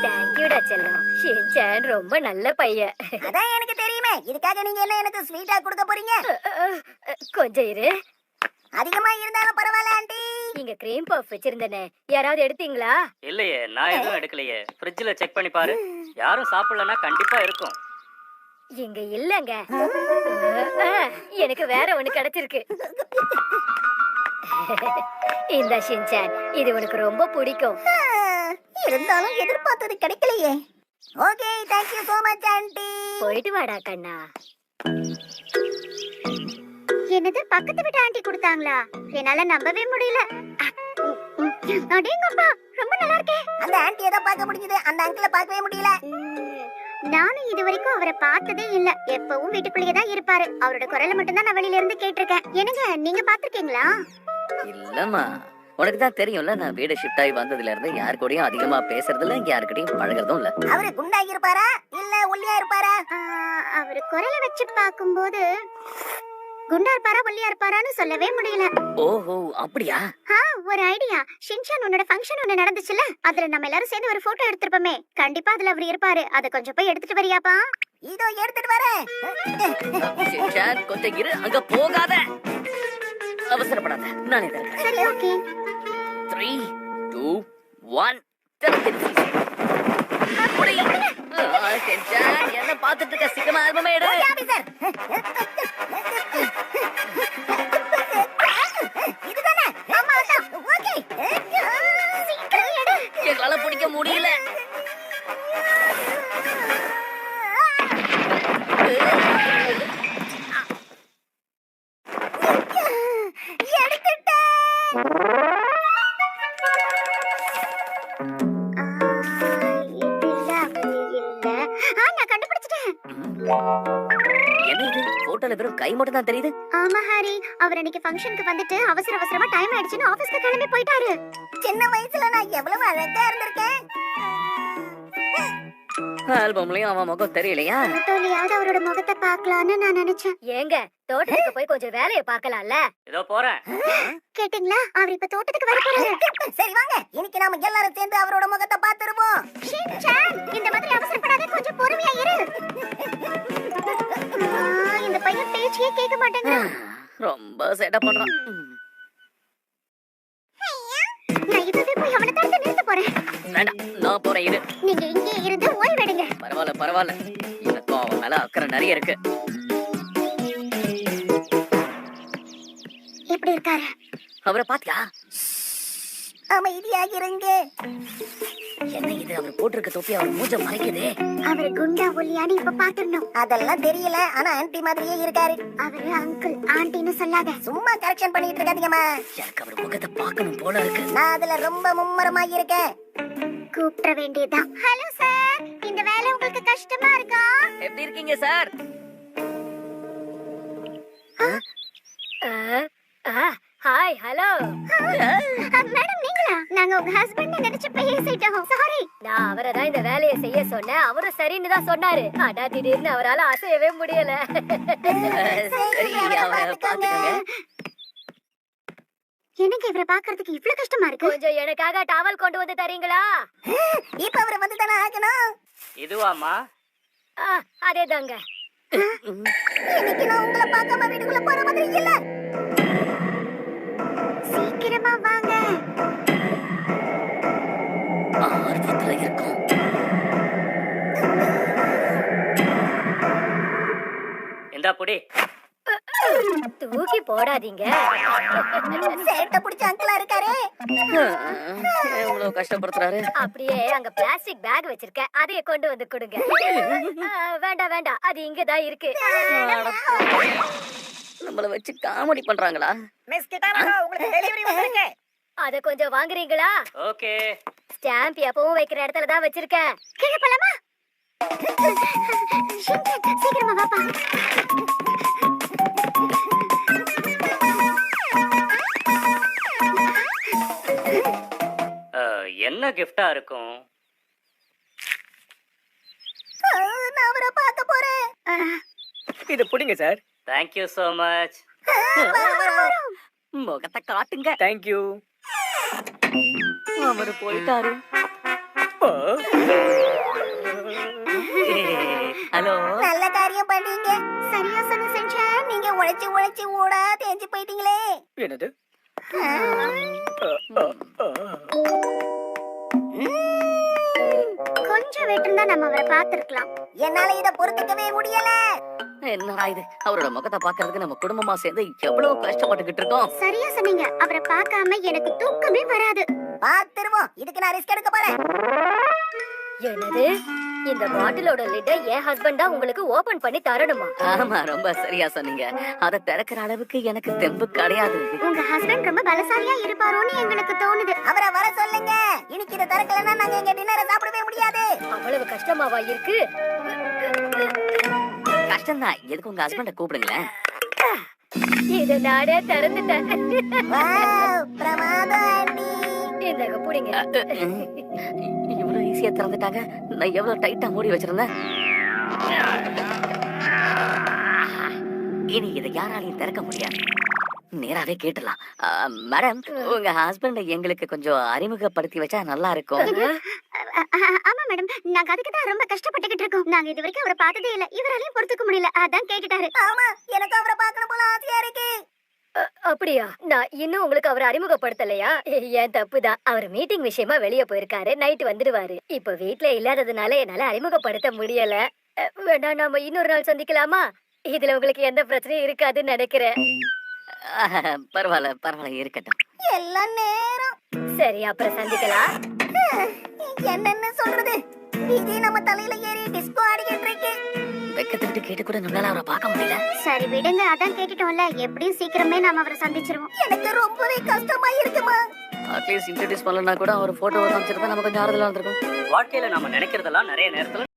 தேங்க்யூடா செல்லம். ஷின்சான் ரொம்ப நல்ல பையன். அதான் எனக்கு தெரியுமே. இதுக்காக நீங்க என்ன எனக்கு ஸ்வீட்டா கொடுக்க போறீங்க? கொஞ்சம் இரு. அதிகமா இருந்தாலும் பரவாயில்ல ஆண்டி. நீங்க கிரீம் பஃப் வச்சிருந்தனே, யாராவது எடுத்தீங்களா? இல்லையே, நான் எதுவும் எடுக்கலையே. ஃப்ரிட்ஜ்ல செக் பண்ணி பாரு. யாரும் சாப்பிடலன்னா கண்டிப்பா இருக்கும். இங்க இல்லங்க. எனக்கு வேற ஒண்ணு கிடைச்சிருக்கு. இந்த ஷின்சான், இது உனக்கு ரொம்ப பிடிக்கும். இருந்தாலும் எதிர்பார்த்தது கிடைக்கலையே. Okay, thank you so much aunty. போயிட்டு வாடா கண்ணா. என்னது பக்கத்து வீட்டு ஆண்டி கொடுத்தாங்களா? என்னால நம்பவே முடியல. அடேங்கப்பா, ரொம்ப நல்லா இருக்கே. அந்த ஆண்டி ஏதோ பார்க்க முடிஞ்சது, அந்த அங்கிளை பார்க்கவே முடியல. நானும் இது வரைக்கும் அவரை பார்த்ததே இல்ல. எப்பவும் வீட்டுக்குள்ளேயே தான் இருப்பாரு. அவரோட குரலை மட்டும் தான் நான் வெளியில இருந்து கேட்டிருக்கேன். என்னங்க, நீங்க பாத்திருக்கீங்களா? இல்லம்மா, உனக்கு தான் தெரியும்ல, நான் வீடு ஷிஃப்ட் ஆகி வந்ததுல இருந்து யாரு கூடயும் அதிகமா பேசுறது இல்ல, யாருக்கிட்டையும் பழகிறதும் இல்ல. அவரு குண்டாகி இருப்பாரா இல்ல ஒல்லியா இருப்பாரா? அவரு குரலை வச்சு பாக்கும்போது குண்டா இருப்பாரா ஒல்லியா இருப்பாரான்னு சொல்லவே முடியல. ஓஹோ, அப்படியா? ஒரு ஐடியா. ஷின்சான், உன்னோட ஃபங்க்ஷன் ஒண்ணு நடந்துச்சுல, அதுல நம்ம எல்லாரும் சேர்ந்து ஒரு போட்டோ எடுத்திருப்போமே. கண்டிப்பா அதுல அவர் இருப்பாரு. அத கொஞ்சம் போய் எடுத்துட்டு வரியாப்பா? இதோ எடுத்துட்டு வரேன். ஷின்சான், கொஞ்சம் இரு, அங்க போகாத. அவசரப்படாத, நானே தரேன். சரி, ஓகே. 3 2 1 ஷின்சான், என்ன பார்த்துட்டு இருக்க? சீக்கிரமா ஆல்பமே எடு. இதுதானே? ஆமா, அதான். ஓகே. சீக்கிரம் எடு. எங்களால பிடிக்க முடியல. என்ன இது? போட்டோல வெறும் கை மட்டும் தான் தெரியுது. ஆமா ஹாரி, அவர் அன்னைக்கு ஃபங்க்ஷனுக்கு வந்துட்டு அவசர அவசரமா டைம் ஆயிடுச்சுன்னு ஆபீஸ்க்கு கிளம்பி போயிட்டாரு. சின்ன வயசுல நான் எவ்வளவு அழகா இருந்திருக்கேன். ஆல்பம்லயும் அவன் முகம் தெரியலையா? போட்டோலயாவது அவரோட முகத்தை பார்க்கலாம்னு நான் நினைச்சேன். ஏங்க, தோட்டத்துக்கு போய் கொஞ்சம் வேலையை பார்க்கலாம்ல? இதோ போறேன். கேட்டிங்களா? அவர் இப்ப தோட்டத்துக்கு வர போறாரு. சரி வாங்க, இன்னைக்கு நாம எல்லாரும் சேர்ந்து அவரோட முகத்தை பார்த்துருவோம். ஷின்சான், இந்த மாதிரி அவசரப்படாத, கொஞ்சம் பொறுமையா இரு. இந்த பையன் பேச்சையே கேட்க மாட்டேங்கிறான். ரொம்ப சேட்டை பண்றான். நான் இப்பவே போய் அவனை தடுத்து நிறுத்த போறேன். வேண்டாம், நான் போறேன். இரு. நீங்க இங்கே இருந்து ஓய்வெடுங்க. பரவாயில்ல பரவாயில்ல, எனக்கும் அவன் மேல அக்கறை நிறைய இருக்கு. எப்படி இருக்காரு? அவரை பாத்தியா? அமைதியாக இருங்க. என்ன இது, அவர் போட்டிருக்க தொப்பி அவர் மூஞ்ச மறைக்குதே. அவரு குண்டா ஒல்லியான்னு இப்ப பாத்துடணும். அதெல்லாம் தெரியல, ஆனா ஆன்டி மாதிரியே இருக்காரு. அவரு அங்கிள் ஆண்டின்னு சொல்லாத. சும்மா கரெக்ஷன் பண்ணிட்டு இருக்காதீங்கம்மா. எனக்கு அவர் முகத்தை பார்க்கணும் போல இருக்கு. நான் அதுல ரொம்ப மும்மரமா இருக்கேன். கூப்பிட வேண்டியதுதான். ஹலோ சார், இந்த வேலை உங்களுக்கு கஷ்டமா இருக்கா? எப்படி இருக்கீங்க சார்? Hi, hello. மேடம், நீங்களா? நாங்க உங்க ஹஸ்பண்ட் நினைச்சு பேசிட்டோம். சாரி. நான் அவரை தான் இந்த வேலையை செய்ய சொன்னேன். அவரும் சரின்னு தான் சொன்னாரு. ஆனா திடீர்னு அவரால அசையவே முடியல. சரி, அவரை பாத்துக்கங்க. எனக்கு இவரை பாக்குறதுக்கு இவ்ளோ கஷ்டமா இருக்கு. கொஞ்சம் எனக்காக டவல் கொண்டு வந்து தரீங்களா? இப்ப அவரை வந்து தானே ஆகணும். இதுவாமா? அதேதாங்க. இன்னைக்கு நான் உங்களை பார்க்காம வீட்டுக்குள்ள போற மாதிரி இல்ல. சீக்கிரமா வாங்க. ஆர்வத்துல இருக்கும். இந்தா புடி. தூக்கி போடாதீங்க. சேட்டை பிடிச்ச அங்கிளா இருக்காரு. எவ்வளவு கஷ்டப்படுத்துறாரு. அப்படியே அங்க பிளாஸ்டிக் பேக் வச்சிருக்கேன், அதையே கொண்டு வந்து கொடுங்க. வேண்டாம் வேண்டாம், அது இங்கதான் இருக்கு. நம்மள வச்சு காமெடி பண்றாங்களா? மிஸ் கிட்டானா, உங்களுக்கு டெலிவரி வந்திருக்கு. அத கொஞ்சம் வாங்குறீங்களா? ஓகே. ஸ்டாம்ப் எப்பவும் வைக்கிற இடத்துல தான் வச்சிருக்கேன். கீழே போலாமா? சீக்கிரமா வாப்பா. என்ன கிஃப்டா இருக்கும்? நான் அவரை பார்க்க போறேன். இது புடிங்க sir. Thank you so much. முகத்தை காட்டுங்க. Thank you. அவரு போயிட்டாரு. ஹலோ. நல்ல காரியம் பண்ணீங்க. சரியா சொன்ன சன்ஷைன். நீங்க உழைச்சு உழைச்சு ஊடா தேஞ்சு போயிட்டீங்களே. என்னது? கொஞ்சம் விட்டுருந்தா நம்ம அவரை பார்த்திருக்கலாம். என்னால இத பொறுத்துக்கவே முடியல. என்னடா இது, அவரோட முகத்தை பாக்குறதுக்கு நம்ம குடும்பமா சேர்ந்து எவ்வளவு கஷ்டப்பட்டுக்கிட்டு இருக்கோம். சரியா சொன்னீங்க. அவரை பார்க்காம எனக்கு தூக்கமே வராது. பாத்துருவோம். இதுக்கு நான் ரிஸ்க் எடுக்க போறேன். என்னது இந்த பாட்டிலோட லிட்ட என் ஹஸ்பண்டா உங்களுக்கு ஓபன் பண்ணி தரணுமா? ஆமா, ரொம்ப சரியா சொன்னீங்க. அதை திறக்கிற அளவுக்கு எனக்கு தெம்பு கிடையாது. உங்க ஹஸ்பண்ட் ரொம்ப பலசாலியா இருப்பாரோன்னு எங்களுக்கு தோணுது. அவரை வர சொல்லுங்க. இன்னைக்கு இத திறக்கலன்னா நாங்க எங்க டின்னரை சாப்பிடவே முடியாது. அவ்வளவு கஷ்டமாவா இருக்கு? கஷ்டம்தான். எதுக்கு உங்க ஹஸ்பண்ட கூப்பிடுங்களேன். இத நானே திறந்துட்டேன். வாவ், பிரமாதம் ஆண்டி. இந்தாங்க புடிங்க. இவ்வளவு ஈஸியா திறந்துட்டாங்க. நான் எவ்வளவு டைட்டா மூடி வச்சிருந்தேன். இனி இதை யாராலையும் திறக்க முடியாது. நேராவே கேட்டலாம். மேடம், உங்க ஹஸ்பண்ட எங்களுக்கு கொஞ்சம் அறிமுகப்படுத்தி வச்சா நல்லா இருக்கும். ஆமா மேடம், நாங்க அதுக்கு தான் ரொம்ப கஷ்டப்பட்டுக்கிட்டு இருக்கோம். நாங்க இது வரைக்கும் அவரை பார்த்ததே இல்ல. இவராலையும் பொறுத்துக்க முடியல. அதான் கேட்டுட்டாரு. ஆமா, எனக்கு அவரை பார்க்கணும் போல ஆசையா இருக்கு. அப்படியா? நான் இன்னும் உங்களுக்கு அவரை அறிமுகப்படுத்தலையா? ஏன் தப்புதான். அவர் மீட்டிங் விஷயமா வெளிய போயிருக்காரு. நைட் வந்துடுவாரு. இப்ப வீட்ல இல்லாததுனால என்னால அறிமுகப்படுத்த முடியல. வேணா நாம இன்னொரு நாள் சந்திக்கலாமா? இதுல உங்களுக்கு எந்த பிரச்சனையும் இருக்காதுன்னு நினைக்கிறேன். பரவாயில்ல இருக்கட்டும். எல்லாம் நேரம். சரி, அப்புறம் சந்திக்கலாம். என்னன்னு சொல்றது? விதி நம்ம தலையில ஏறி டிஸ்கோ ஆடிக்கிட்டு இருக்கு. வெக்கத்துக்கிட்டு கேட்டு கூட நம்மளால அவரை பார்க்க முடியல. சரி விடுங்க, அதான் கேட்டுட்டோம்ல. எப்படியும் சீக்கிரமே நாம அவரை சந்திச்சிருவோம். எனக்கு ரொம்பவே கஷ்டமா இருக்குமா. அட்லீஸ்ட் இன்ட்ரோடியூஸ் பண்ணலன்னா கூட அவர் போட்டோ காமிச்சிருந்தா நமக்கு கொஞ்சம் ஆறுதலா இருந்திருக்கும். வாழ்க்கையில நாம நினைக்கிறதெல்லாம் நிறைய நேரத்துல